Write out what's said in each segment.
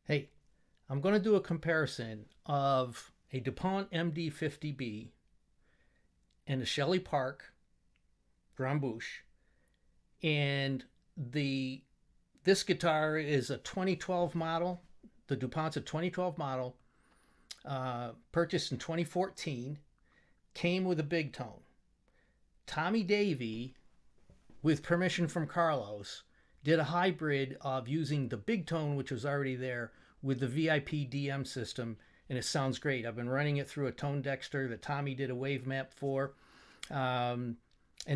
Hey, I'm going to do a comparison of a Dupont MD50B and a Shelley Park Grand Bouche. And the this guitar is a 2012 model. The Dupont's a 2012 model, purchased in 2014, came with a big tone. Tommy Davy, with permission from Carlos, did a hybrid of using the big tone, which was already there, with the VIP DM system, and it sounds great. I've been running it through a tone dexter that Tommy did a wave map for. And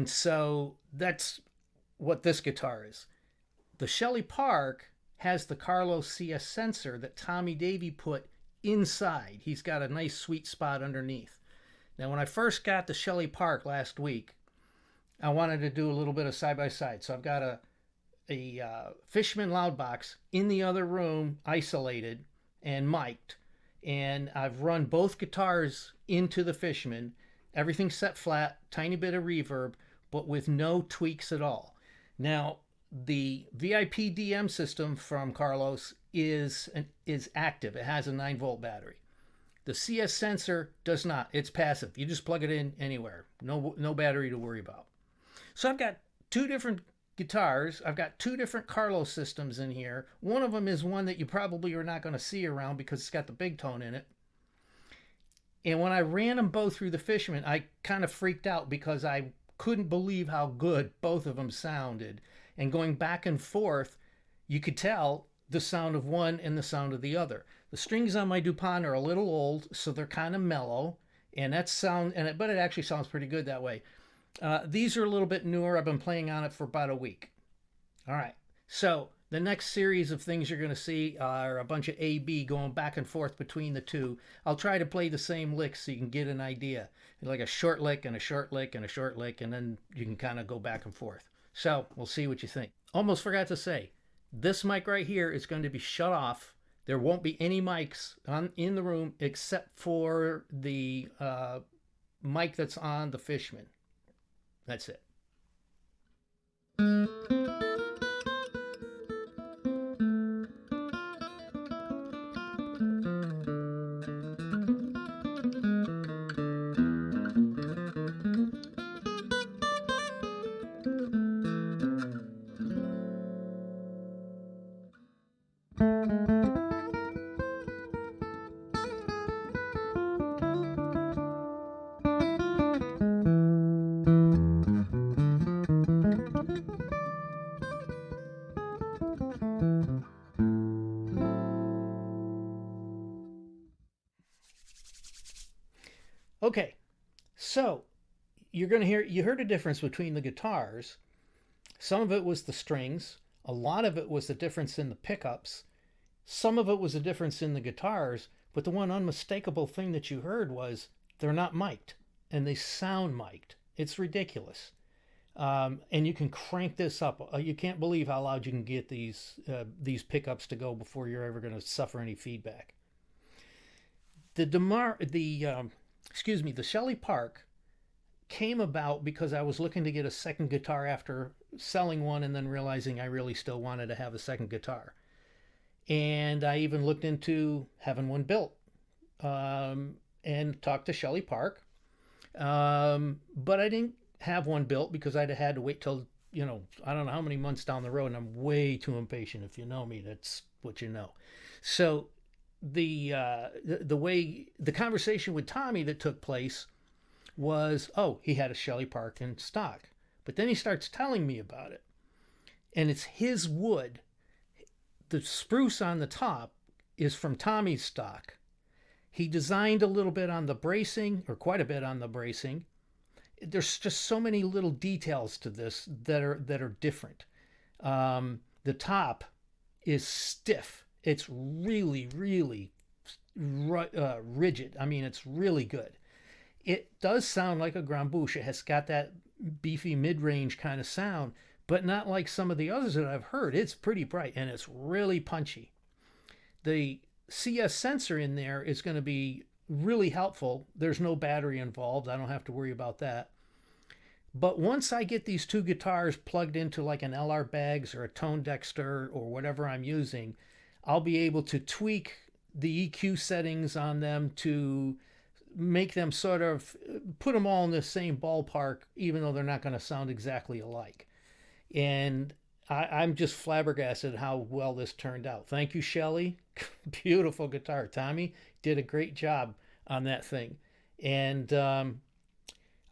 so that's what this guitar is. The Shelley Park has the Carlos CS sensor that Tommy Davy put inside. He's got a nice sweet spot underneath. Now, when I first got the Shelley Park last week, I wanted to do a little bit of side-by-side. So I've got a Fishman loud box in the other room, isolated and mic'd. And I've run both guitars into the Fishman. Everything's set flat, tiny bit of reverb, but with no tweaks at all. Now, the VIP DM system from Carlos is active. It has a 9-volt battery. The CS sensor does not. It's passive. You just plug it in anywhere. No battery to worry about. So I've got two different guitars. I've got two different Carlos systems in here. One of them is one that you probably are not going to see around because it's got the big tone in it. And when I ran them both through the Fishman, I kind of freaked out because I couldn't believe how good both of them sounded. And going back and forth, you could tell the sound of one and the sound of the other. The strings on my Dupont are a little old, so they're kind of mellow, and but it actually sounds pretty good that way. These are a little bit newer. I've been playing on it for about a week. All right, so the next series of things you're going to see are a bunch of A-B going back and forth between the two. I'll try to play the same licks so you can get an idea, like a short lick and a short lick and a short lick, and then you can kind of go back and forth. So we'll see what you think. Almost forgot to say, this mic right here is going to be shut off. There won't be any mics in the room except for the mic that's on the Fishman. That's it. Okay, so you heard a difference between the guitars. Some of it was the strings. A lot of it was the difference in the pickups. Some of it was a difference in the guitars. But the one unmistakable thing that you heard was they're not mic'd, and they sound mic'd. It's ridiculous. And you can crank this up. You can't believe how loud you can get these pickups to go before you're ever going to suffer any feedback. The Shelley Park came about because I was looking to get a second guitar after selling one and then realizing I really still wanted to have a second guitar. And I even looked into having one built and talked to Shelley Park. But I didn't have one built because I'd had to wait till, I don't know how many months down the road, and I'm way too impatient. If you know me, that's what you know. So the way the conversation with Tommy that took place was, he had a Shelley Park in stock. But then he starts telling me about it. And it's his wood. The spruce on the top is from Tommy's stock. He designed a little bit on the bracing, or quite a bit on the bracing. There's just so many little details to this that are different. The top is stiff. It's really, really rigid. I mean, it's really good. It does sound like a Grand Bouche. It has got that beefy mid-range kind of sound, but not like some of the others that I've heard. It's pretty bright, and it's really punchy. The CS sensor in there is going to be really helpful. There's no battery involved. I don't have to worry about that. But once I get these two guitars plugged into like an LR Baggs or a Tone Dexter or whatever I'm using, I'll be able to tweak the EQ settings on them to make them sort of put them all in the same ballpark, even though they're not going to sound exactly alike. And I'm just flabbergasted how well this turned out. Thank you, Shelley. Beautiful guitar. Tommy did a great job on that thing. And I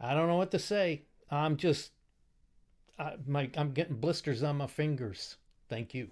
don't know what to say. I'm just, I'm getting blisters on my fingers. Thank you.